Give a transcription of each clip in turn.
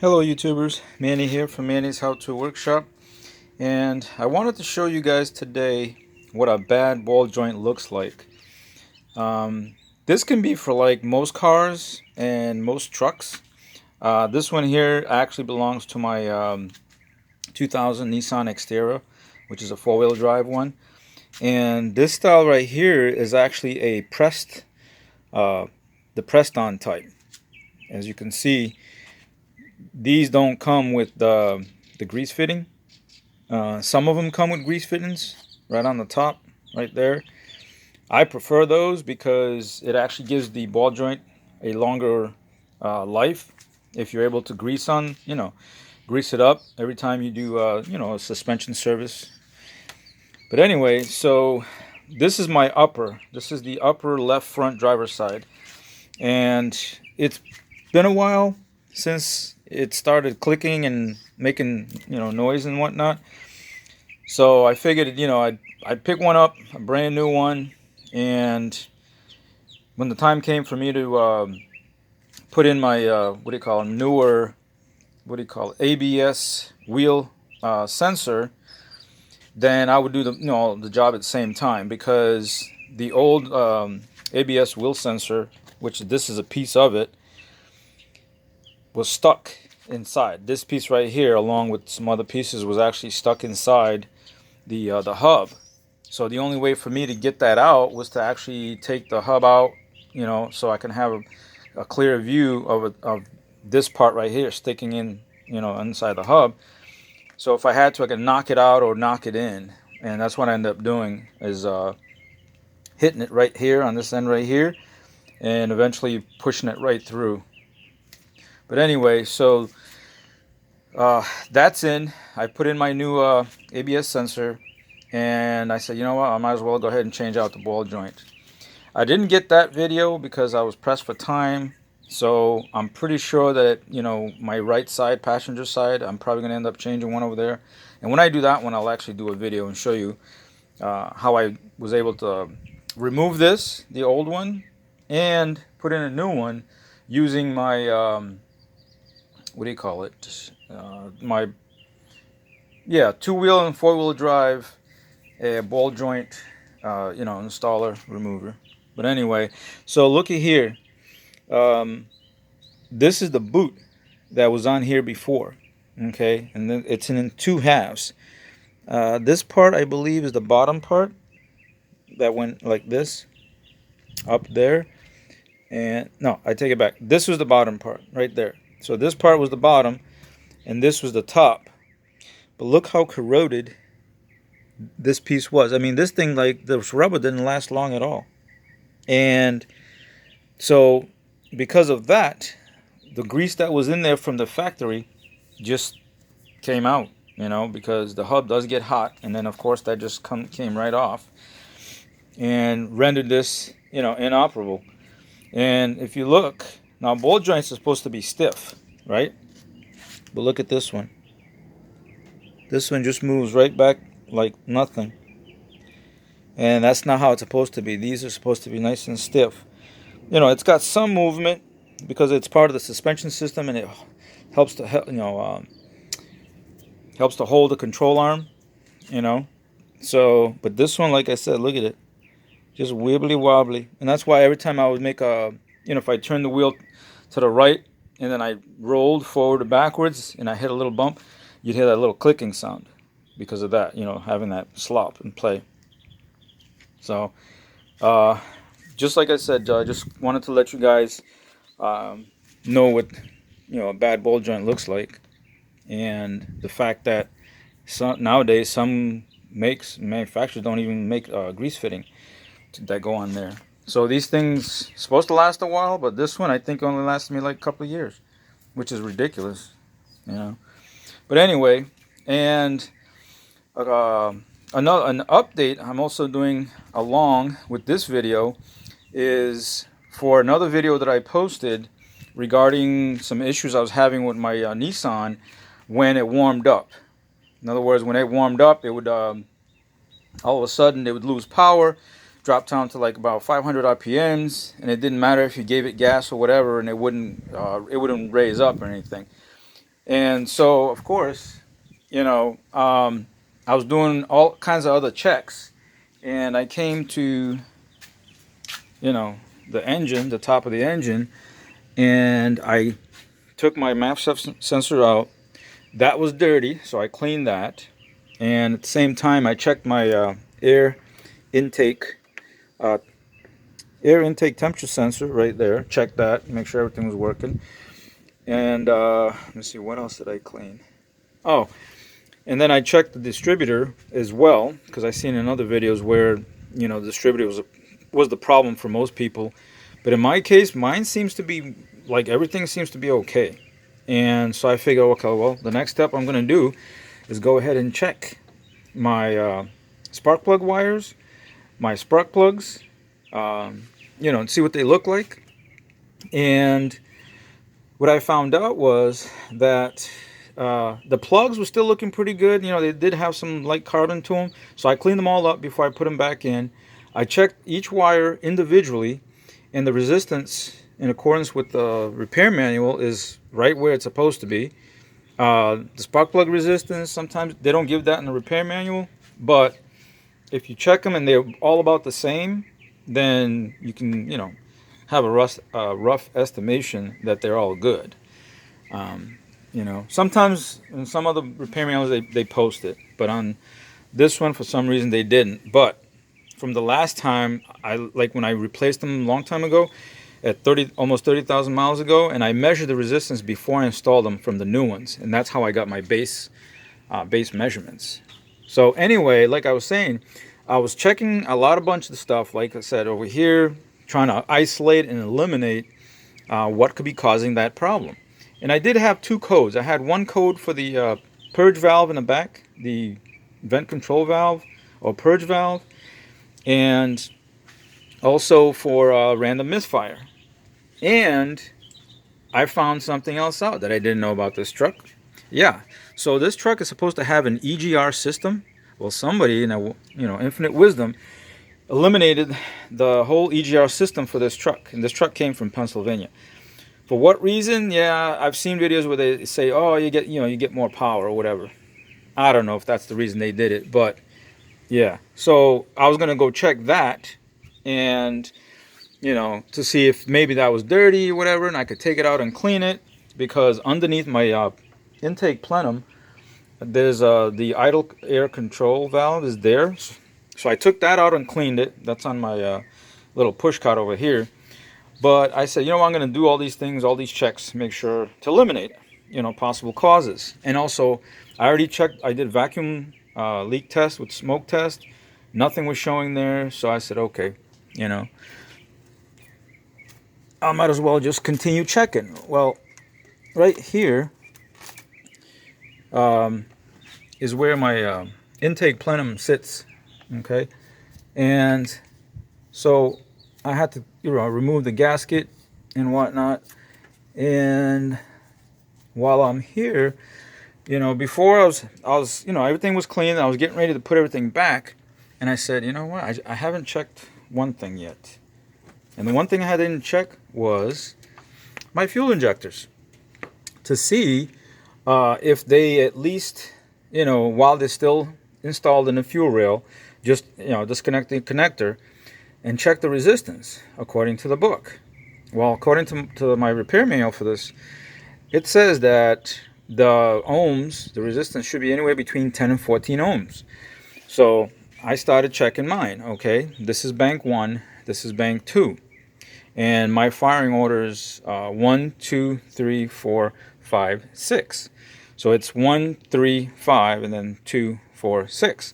Hello YouTubers, Manny here from Manny's How To Workshop, and I wanted to show you guys today what a bad ball joint looks like. This can be for like most cars and most trucks. This one here actually belongs to my 2000 Nissan Xterra, which is a four-wheel drive one. And this style right here is actually a the pressed on type. As you can see, these don't come with the grease fitting. Some of them come with grease fittings right on the top, right there. I prefer those because it actually gives the ball joint a longer life. If you're able to grease it up every time you do, a suspension service. But anyway, so this is my upper. This is the upper left front driver's side, and it's been a while since it started clicking and making noise and whatnot. So I figured, I'd pick one up, a brand new one, and when the time came for me to put in my newer ABS wheel sensor, then I would do the job at the same time, because the old ABS wheel sensor, which this is a piece of it, was stuck inside. This piece right here, along with some other pieces, was actually stuck inside the hub. So the only way for me to get that out was to actually take the hub out, so I can have a clear view of this part right here sticking in, inside the hub. So if I had to, I could knock it out or knock it in, and that's what I ended up doing, is hitting it right here on this end right here, and eventually pushing it right through. But anyway, so that's in. I put in my new ABS sensor, and I said, you know what, I might as well go ahead and change out the ball joint. I didn't get that video because I was pressed for time, so I'm pretty sure that, my right side, passenger side, I'm probably going to end up changing one over there. And when I do that one, I'll actually do a video and show you how I was able to remove the old one, and put in a new one using my my two-wheel and four-wheel drive ball joint installer remover. But anyway, so looky here. This is the boot that was on here before, okay, and then it's in two halves. This part, I believe, is the bottom part that went like this up there, and no, I take it back. This was the bottom part right there. So this part was the bottom, and this was the top. But look how corroded this piece was. I mean, this thing, like, this rubber didn't last long at all. And so because of that, the grease that was in there from the factory just came out, because the hub does get hot, and then of course that just came right off and rendered this, inoperable. And if you look, now ball joints are supposed to be stiff, right? But look at this one. This one just moves right back like nothing. And that's not how it's supposed to be. These are supposed to be nice and stiff. It's got some movement because it's part of the suspension system, and it helps to helps to hold the control arm, So, but this one, like I said, look at it, just wibbly wobbly. And that's why every time I would make if I turn the wheel to the right and then I rolled forward or backwards and I hit a little bump, you'd hear that little clicking sound because of that, having that slop and play. So, just like I said, I just wanted to let you guys know what a bad ball joint looks like, and the fact that nowadays some manufacturers don't even make grease fitting that go on there. So these things supposed to last a while, but this one I think only lasted me like a couple of years, which is ridiculous, But anyway, and an update I'm also doing along with this video is for another video that I posted regarding some issues I was having with my Nissan when it warmed up. In other words, when it warmed up, it would all of a sudden it would lose power, drop down to like about 500 RPMs, and it didn't matter if you gave it gas or whatever, and it wouldn't raise up or anything. And so, of course, I was doing all kinds of other checks, and I came to, you know, the engine, the top of the engine, and I took my MAF sensor out. That was dirty, so I cleaned that. And at the same time, I checked my air intake uh, air intake temperature sensor right there. Check that, make sure everything was working. And let me see, what else did I clean? Oh, and then I checked the distributor as well, because I seen in other videos where the distributor was the problem for most people. But in my case, mine seems to be like everything seems to be okay. And so I figure, okay, well, the next step I'm going to do is go ahead and check my spark plug wires, my spark plugs, and see what they look like. And what I found out was that the plugs were still looking pretty good. They did have some light carbon to them. So I cleaned them all up before I put them back in. I checked each wire individually, and the resistance, in accordance with the repair manual, is right where it's supposed to be. The spark plug resistance, sometimes they don't give that in the repair manual, but if you check them and they're all about the same, then you can, have a rough estimation that they're all good. Sometimes in some other repair manuals they post it, but on this one for some reason they didn't. But from the last time, when I replaced them a long time ago, at almost 30,000 miles ago, and I measured the resistance before I installed them from the new ones, and that's how I got my base measurements. So anyway, like I was saying, I was checking a bunch of stuff, like I said, over here, trying to isolate and eliminate what could be causing that problem. And I did have two codes. I had one code for the purge valve in the back, the vent control valve or purge valve, and also for random misfire. And I found something else out that I didn't know about this truck. Yeah, so this truck is supposed to have an EGR system. Well, somebody in infinite wisdom eliminated the whole EGR system for this truck, and this truck came from Pennsylvania. For what reason? Yeah, I've seen videos where they say, "Oh, you get more power or whatever." I don't know if that's the reason they did it, but yeah. So I was gonna go check that, and to see if maybe that was dirty or whatever, and I could take it out and clean it, because underneath my intake plenum, there's the idle air control valve is there. So I took that out and cleaned it. That's on my little push cart over here. But I said, I'm going to do all these things, all these checks, make sure to eliminate, possible causes. And also, I already checked. I did vacuum leak test with smoke test. Nothing was showing there. So I said, okay, I might as well just continue checking. Well, right here is where my intake plenum sits. Okay, and so I had to remove the gasket and whatnot. And while I'm here, before I was everything was clean. I was getting ready to put everything back, and I said, you know what, I haven't checked one thing yet. And the one thing I didn't check was my fuel injectors, to see if they at least, while they're still installed in the fuel rail, just disconnect the connector and check the resistance according to the book. Well, according to my repair manual for this, it says that the ohms, the resistance, should be anywhere between 10 and 14 ohms. So I started checking mine. Okay, this is bank 1, this is bank 2. And my firing order is 1, 2, 3, 4, 5, 6. So it's 1, 3, 5, and then 2, 4, 6.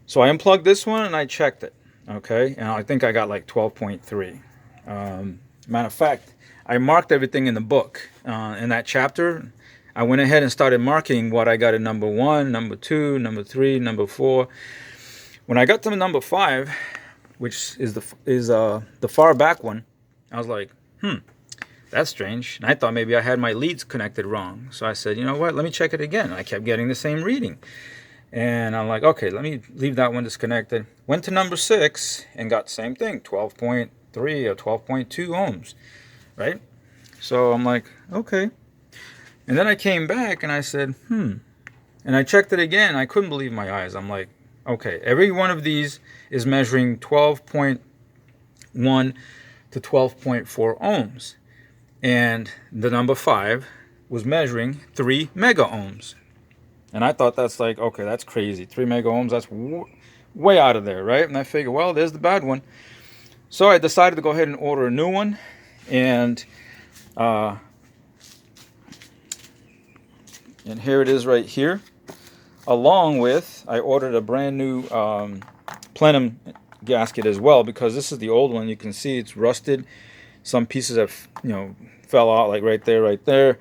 So I unplugged this one and I checked it. Okay, and I think I got like 12.3. Matter of fact, I marked everything in the book. In that chapter, I went ahead and started marking what I got in number 1, number 2, number 3, number 4. When I got to number 5, which is the far back one, I was like, that's strange. And I thought maybe I had my leads connected wrong. So I said, you know what, let me check it again. And I kept getting the same reading. And I'm like, okay, let me leave that one disconnected. Went to number 6 and got the same thing, 12.3 or 12.2 ohms, right? So I'm like, okay. And then I came back and I said, and I checked it again. I couldn't believe my eyes. I'm like, okay, every one of these is measuring 12.1 to 12.4 ohms. And the number 5 was measuring 3 mega ohms. And I thought that's like, okay, that's crazy. 3 mega ohms, that's way out of there, right? And I figured, well, there's the bad one. So I decided to go ahead and order a new one. And here it is right here. Along with, I ordered a brand new Plenum gasket as well, because this is the old one. You can see it's rusted. Some pieces have, fell out, like right there.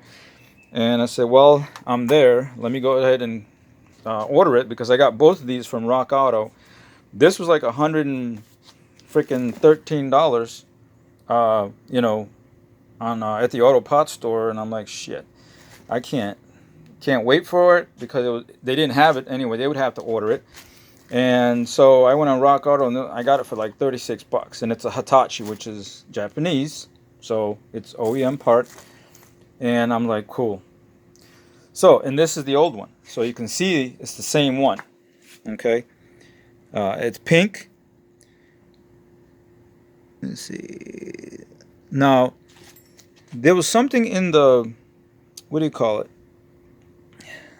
And I said, well, I'm there. Let me go ahead and order it, because I got both of these from Rock Auto. This was like $113, on at the auto parts store, and I'm like, shit, I can't wait for it, because they didn't have it anyway. They would have to order it. And so I went on Rock Auto, and I got it for like $36, and it's a Hitachi, which is Japanese, so it's OEM part. And I'm like, cool. So, and this is the old one, so you can see it's the same one. Okay, it's pink. Let's see. Now, there was something in the, what do you call it?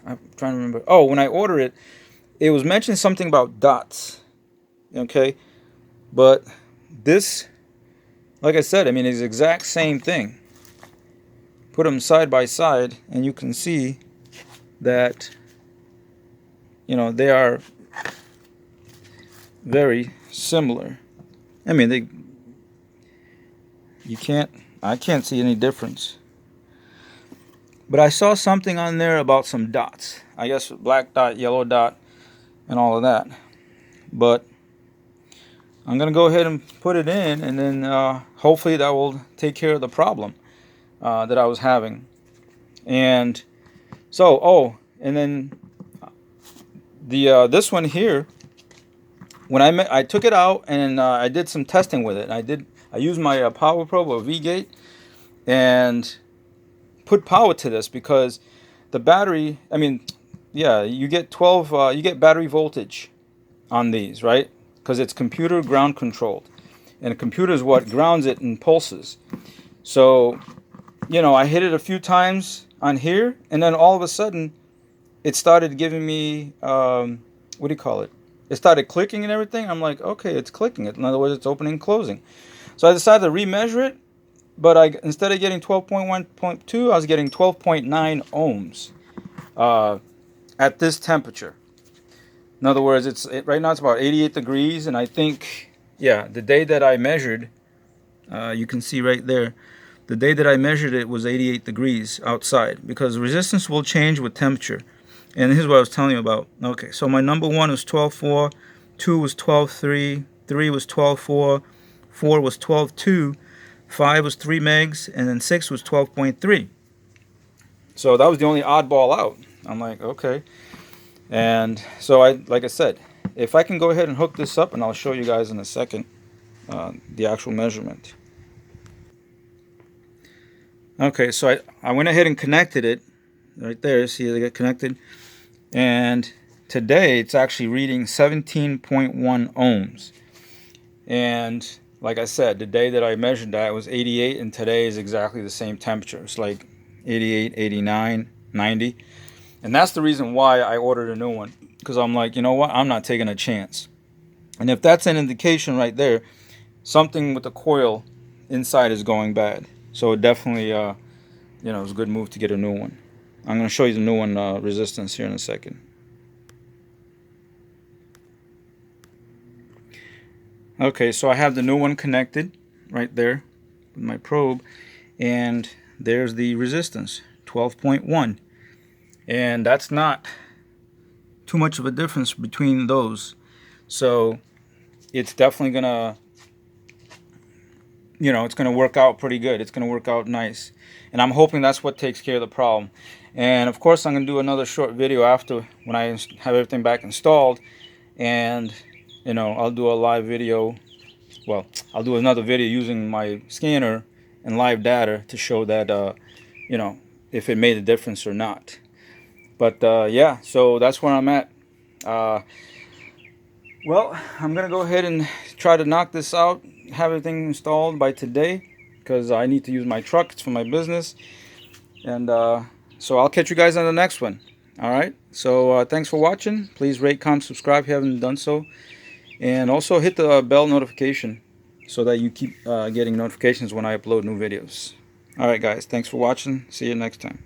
I'm trying to remember. Oh, when I ordered it, it was mentioned something about dots. Okay, but this, like I said, I mean, it's the exact same thing. Put them side by side, and you can see that, they are very similar. I mean, I can't see any difference. But I saw something on there about some dots. I guess black dot, yellow dot, and all of that. But I'm going to go ahead and put it in, and then hopefully that will take care of the problem that I was having. And so, and then this one here, when I took it out, and I did some testing with it. I used my Power Probe or V-Gate and put power to this, because the battery, I mean, yeah, you get you get battery voltage on these, right? Because it's computer ground controlled, and a computer is what grounds it in pulses. So, I hit it a few times on here, and then all of a sudden, it started giving me, what do you call it? It started clicking and everything. I'm like, okay, it's clicking. In other words, it's opening and closing. So I decided to remeasure it, but instead of getting 12.1.2, I was getting 12.9 ohms at this temperature. In other words, right now it's about 88 degrees, and I think, yeah, the day that I measured, you can see right there, the day that I measured it was 88 degrees outside, because resistance will change with temperature. And here's what I was telling you about. Okay, so my number 1 was 12.4, 2 was 12.3, 3 was 12.4, 4 was 12.2, 5 was 3 megs, and then 6 was 12.3. So that was the only oddball out. I'm like, okay. And so like I said, if I can go ahead and hook this up, and I'll show you guys in a second the actual measurement. Okay, so I went ahead and connected it right there. See, they get connected. And today it's actually reading 17.1 ohms. And like I said, the day that I measured that was 88, and today is exactly the same temperature. It's like 88, 89, 90. And that's the reason why I ordered a new one, because I'm like, you know what? I'm not taking a chance. And if that's an indication right there, something with the coil inside is going bad. So it definitely, it was a good move to get a new one. I'm going to show you the new one resistance here in a second. Okay, so I have the new one connected right there with my probe, and there's the resistance, 12.1. And that's not too much of a difference between those. So it's definitely going to, it's going to work out pretty good. It's going to work out nice. And I'm hoping that's what takes care of the problem. And of course, I'm going to do another short video after, when I have everything back installed. And, I'll do a live video. Well, I'll do another video using my scanner and live data to show that, if it made a difference or not. But yeah, so that's where I'm at. Well, I'm gonna go ahead and try to knock this out, have everything installed by today, because I need to use my truck. It's for my business. And so I'll catch you guys on the next one. All right. So thanks for watching. Please rate, comment, subscribe if you haven't done so. And also hit the bell notification so that you keep getting notifications when I upload new videos. All right, guys. Thanks for watching. See you next time.